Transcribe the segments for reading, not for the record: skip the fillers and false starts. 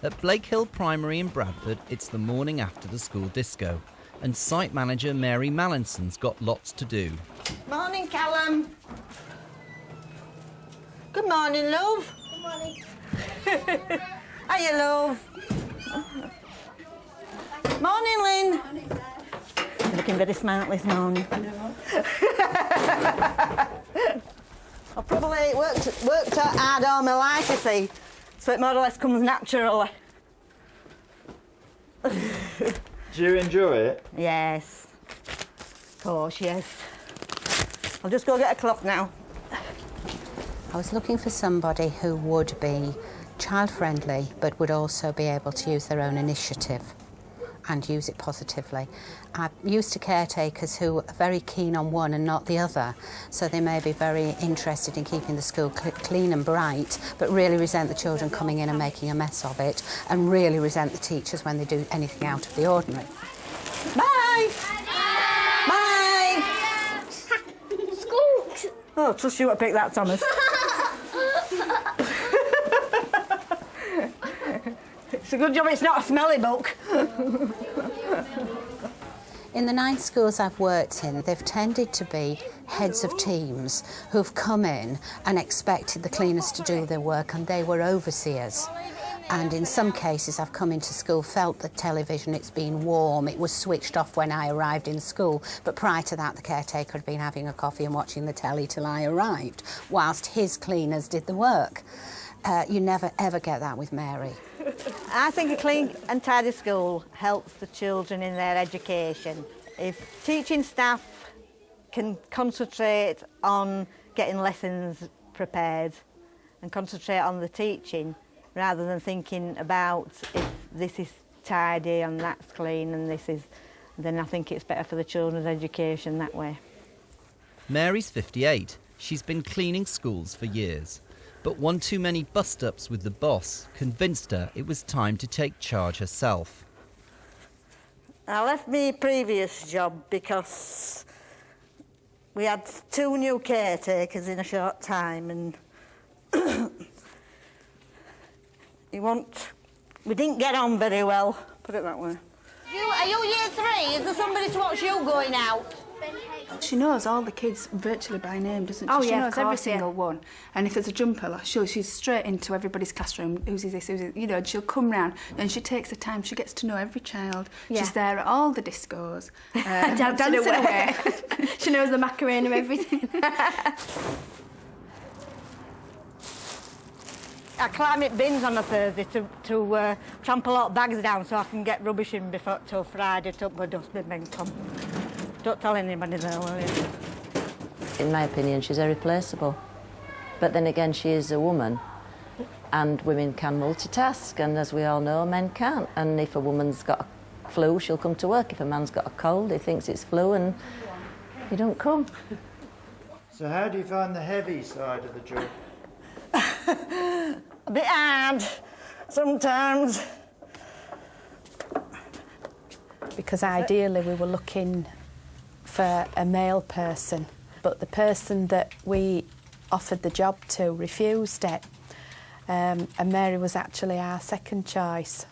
At Blake Hill Primary in Bradford, it's the morning after the school disco, and site manager Mary Mallinson's got lots to do. Morning, Callum. Good morning, love. Good morning. Hiya, love. Morning, Lynn. Morning, Dad. You're looking very smart this morning. I know. I've probably worked hard all my life, you see, so it more or less comes naturally. Do you enjoy it? Yes. Of course, yes. I'll just go get a clock now. I was looking for somebody who would be child-friendly but would also be able to use their own initiative and use it positively. I'm used to caretakers who are very keen on one and not the other, so they may be very interested in keeping the school clean and bright, but really resent the children coming in and making a mess of it, and really resent the teachers when they do anything out of the ordinary. Bye! Bye! Skunks! Oh, trust you to pick that, Thomas. It's a good job it's not a smelly book. In the 9 schools I've worked in, they've tended to be heads of teams who've come in and expected the cleaners to do their work, and they were overseers. And in some cases I've come into school, felt the television, it's been warm, it was switched off when I arrived in school, but prior to that the caretaker had been having a coffee and watching the telly till I arrived, whilst his cleaners did the work. You never ever get that with Mary. I think a clean and tidy school helps the children in their education. If teaching staff can concentrate on getting lessons prepared and concentrate on the teaching rather than thinking about if this is tidy and that's clean and this is, then I think it's better for the children's education that way. Mary's 58. She's been cleaning schools for years. But one too many bust-ups with the boss convinced her it was time to take charge herself. I left my previous job because we had 2 new caretakers in a short time, and we didn't get on very well, put it that way. Are you year 3? Is there somebody to watch you going out? She knows all the kids virtually by name, doesn't she? Oh, she yeah, knows of every course, yeah. single one. And if there's a jumper, like, she's straight into everybody's classroom. Who's this? Who's this? You know, and she'll come round and she takes the time. She gets to know every child. Yeah. She's there at all the discos. Dancing away. She knows the Macarena, everything. I climb it bins on a Thursday to trample a lot of bags down so I can get rubbish in before till Friday to my dustbin men come. Don't tell anybody though, will you? In my opinion, she's irreplaceable. But then again, she is a woman, and women can multitask, and as we all know, men can't. And if a woman's got a flu, she'll come to work. If a man's got a cold, he thinks it's flu, and he don't come. So how do you find the heavy side of the job? A bit hard, sometimes. Because ideally we were looking for a male person, but the person that we offered the job to refused it. And Mary was actually our second choice.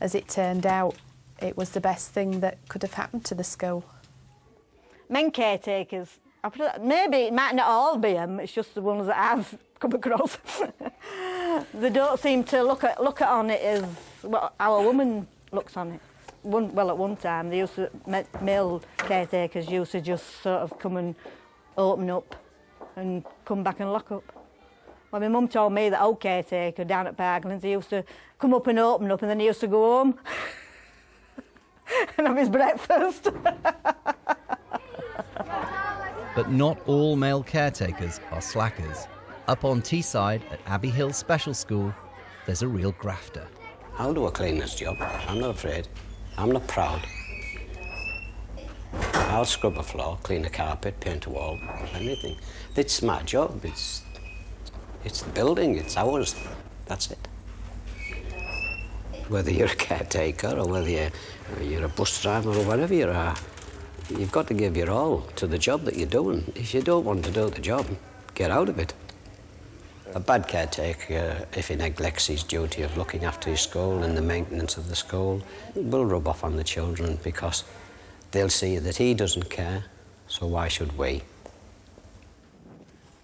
As it turned out, it was the best thing that could have happened to the school. Men caretakers, maybe it might not all be them, it's just the ones that I've come across. They don't seem to look at on it as what our woman looks on it. Well, at one time, male caretakers used to just sort of come and open up and come back and lock up. Well, my mum told me that old caretaker down at Parklands, he used to come up and open up and then he used to go home and have his breakfast. But not all male caretakers are slackers. Up on Teesside at Abbey Hill Special School, there's a real grafter. I'll do a cleaner's job. I'm not afraid. I'm not proud. I'll scrub a floor, clean a carpet, paint a wall, anything. It's my job. It's the building. It's ours. That's it. Whether you're a caretaker or whether you're a bus driver or whatever you are, you've got to give your all to the job that you're doing. If you don't want to do the job, get out of it. A bad caretaker, if he neglects his duty of looking after his school and the maintenance of the school, will rub off on the children because they'll see that he doesn't care, so why should we?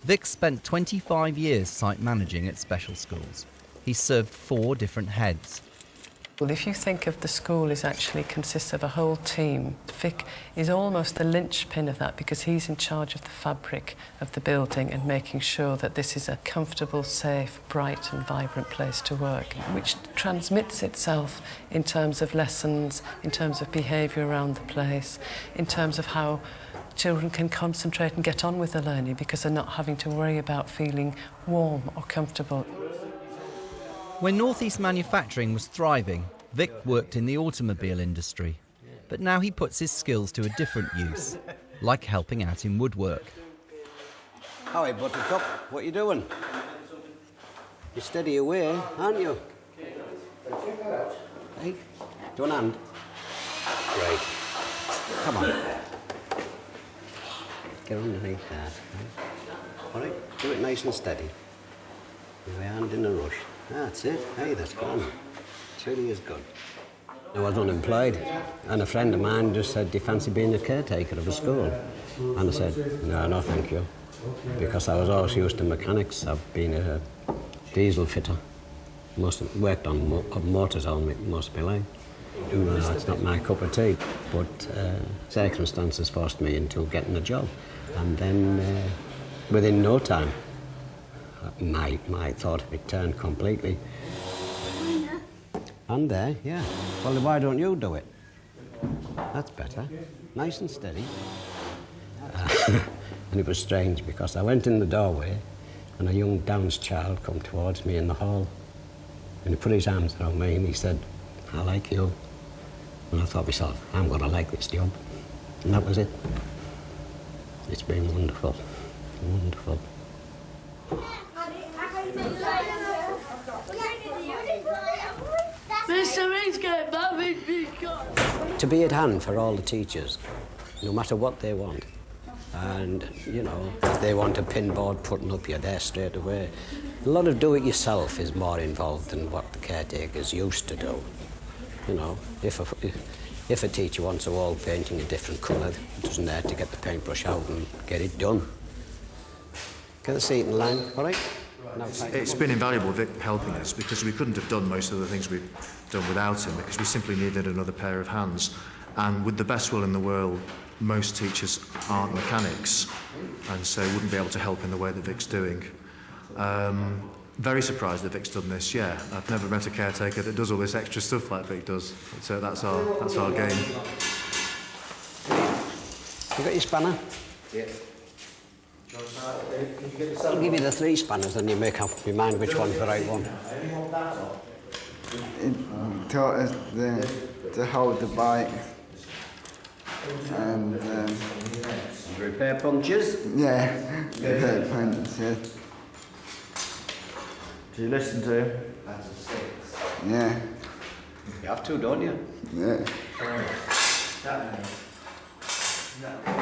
Vic spent 25 years site managing at special schools. He served 4 different heads. Well, if you think of the school as actually consists of a whole team, Vic is almost the linchpin of that because he's in charge of the fabric of the building and making sure that this is a comfortable, safe, bright and vibrant place to work, which transmits itself in terms of lessons, in terms of behaviour around the place, in terms of how children can concentrate and get on with the learning because they're not having to worry about feeling warm or comfortable. When North East manufacturing was thriving, Vic worked in the automobile industry. But now he puts his skills to a different use, like helping out in woodwork. Hi, Buttercup. What are you doing? You're steady away, aren't you? Hey, do an hand. Great. Come on. Get underneath there. All right, do it nice and steady. Your hand in a rush. That's it. Hey, that's gone. It really is good. I was unemployed, and a friend of mine just said, do you fancy being a caretaker of a school? And I said, no, thank you. Because I was always used to mechanics. I've been a diesel fitter. Worked on motors most of my life. It's not my cup of tea, but circumstances forced me into getting a job. And then, within no time, my thought of it turned completely. And there, yeah. Well, why don't you do it? That's better. Nice and steady. And it was strange because I went in the doorway and a young Downs child come towards me in the hall. And he put his arms around me and he said, I like you. And I thought to myself, I'm going to like this job. And that was it. It's been wonderful. Wonderful. To be at hand for all the teachers, no matter what they want. And, you know, if they want a pin board putting up, you're there straight away. A lot of do-it-yourself is more involved than what the caretakers used to do. You know, if a teacher wants a wall painting a different colour, it doesn't have to get the paintbrush out and get it done. Get the seat in line, all right? It's been invaluable, Vic, helping us, because we couldn't have done most of the things we've done without him, because we simply needed another pair of hands. And with the best will in the world, most teachers aren't mechanics, and so wouldn't be able to help in the way that Vic's doing. Very surprised that Vic's done this, yeah. I've never met a caretaker that does all this extra stuff like Vic does. So that's our game. You got your spanner? Yeah. I'll give you the 3 spanners and you make up your mind which one's the right one. It taught us to hold the bike and repair punctures? Yeah, repair punctures. Do you listen to him? Yeah. You have to, don't you? Yeah.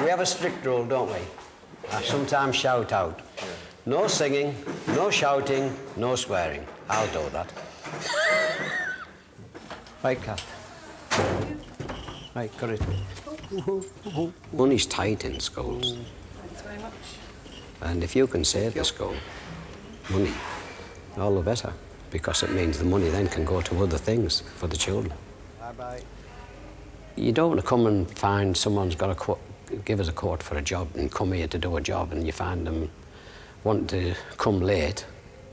We have a strict rule, don't we? I sometimes shout out. No singing, no shouting, no swearing. I'll do that. Right, Kath. Right, got it. Money's tight in schools. Thanks very much. And if you can save the school money, all the better, because it means the money then can go to other things for the children. Bye-bye. You don't want to come and find someone's got a give us a quote for a job and come here to do a job and you find them wanting to come late,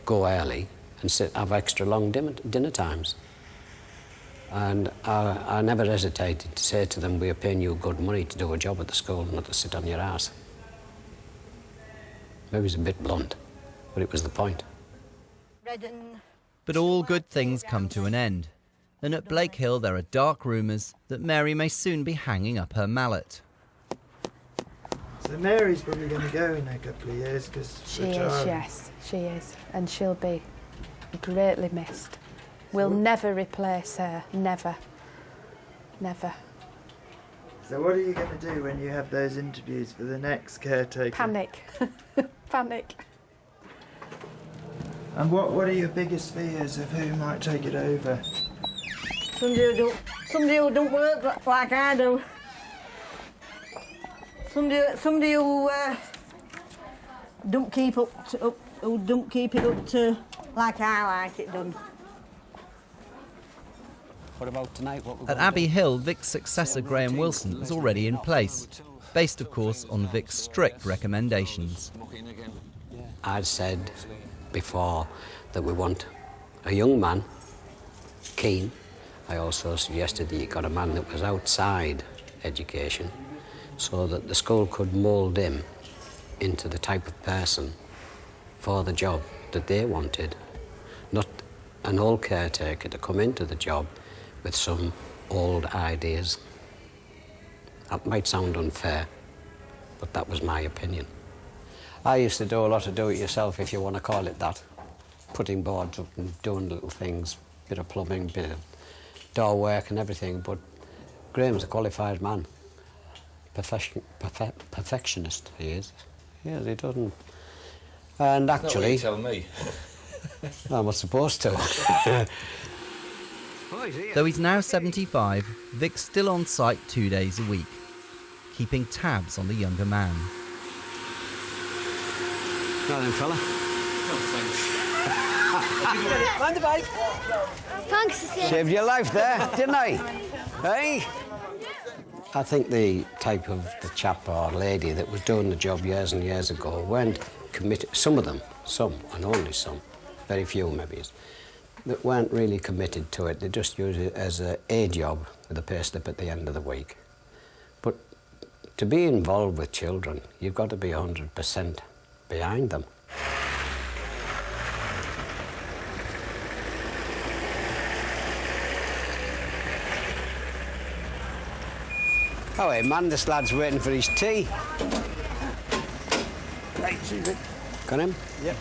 go early and have extra long dinner times. And I never hesitated to say to them, we're paying you good money to do a job at the school, not to sit on your ass. Maybe it was a bit blunt, but it was the point. But all good things come to an end. And at Blake Hill there are dark rumours that Mary may soon be hanging up her mallet. So Mary's probably going to go in a couple of years because she is, yes, she is, and she'll be greatly missed. We'll never replace her, never, never. So what are you going to do when you have those interviews for the next caretaker? Panic, panic. And what are your biggest fears of who might take it over? Somebody who don't work like I do. Somebody who don't keep it up to like I like it done. What about tonight? At Abbey Hill, Vic's successor Graham Wilson is already in place, based of course on Vic's strict recommendations. I'd said before that we want a young man, keen. I also suggested that you got a man that was outside education so that the school could mould him into the type of person for the job that they wanted, not an old caretaker to come into the job with some old ideas. That might sound unfair, but that was my opinion. I used to do a lot of do-it-yourself, if you want to call it that. Putting boards up and doing little things, bit of plumbing, bit of door work and everything, but Graham's a qualified man. Perfectionist, he is. Yeah, he doesn't... And actually... That's not what you tell me. I'm not supposed to. Though he's now 75, Vic's still on site 2 days a week, keeping tabs on the younger man. Right then, fella. Mind the bike. Thanks. Saved your life there, didn't I? Hey? I think the type of the chap or lady that was doing the job years and years ago weren't committed. Some of them, some, and only some, very few maybe, that weren't really committed to it. They just used it as a job with a pay slip at the end of the week. But to be involved with children, you've got to be 100% behind them. Oh, hey, man, this lad's waiting for his tea. Right, choose it. Got him? Yep.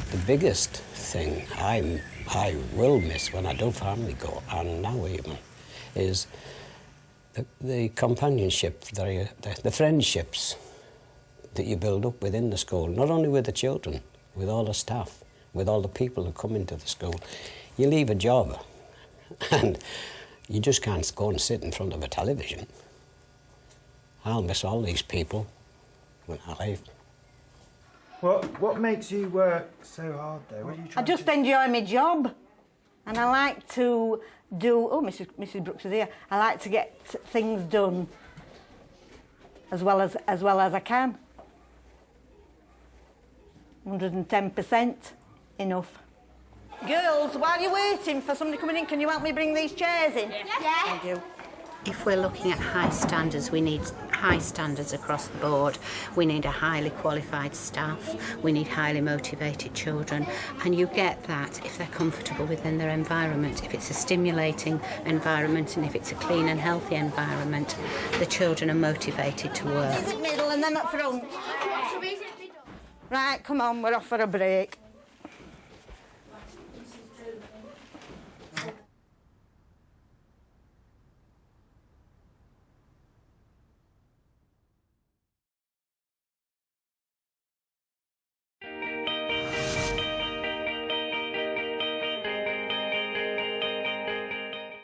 The biggest thing I will miss when I do finally go, and now even, is the companionship, the friendships that you build up within the school, not only with the children, with all the staff, with all the people who come into the school. You leave a job and you just can't go and sit in front of a television. I'll miss all these people when I leave. What makes you work so hard, though? What are you I trying just to... enjoy my job, and I like to do... Oh, Mrs. Brooks is here. I like to get things done as well as I can. 110% enough. Girls, while you're waiting for somebody coming in, can you help me bring these chairs in? Yeah. Thank you. If we're looking at high standards, we need high standards across the board. We need a highly qualified staff. We need highly motivated children. And you get that if they're comfortable within their environment. If it's a stimulating environment and if it's a clean and healthy environment, the children are motivated to work. Is it middle and then up front? Right, come on, we're off for a break.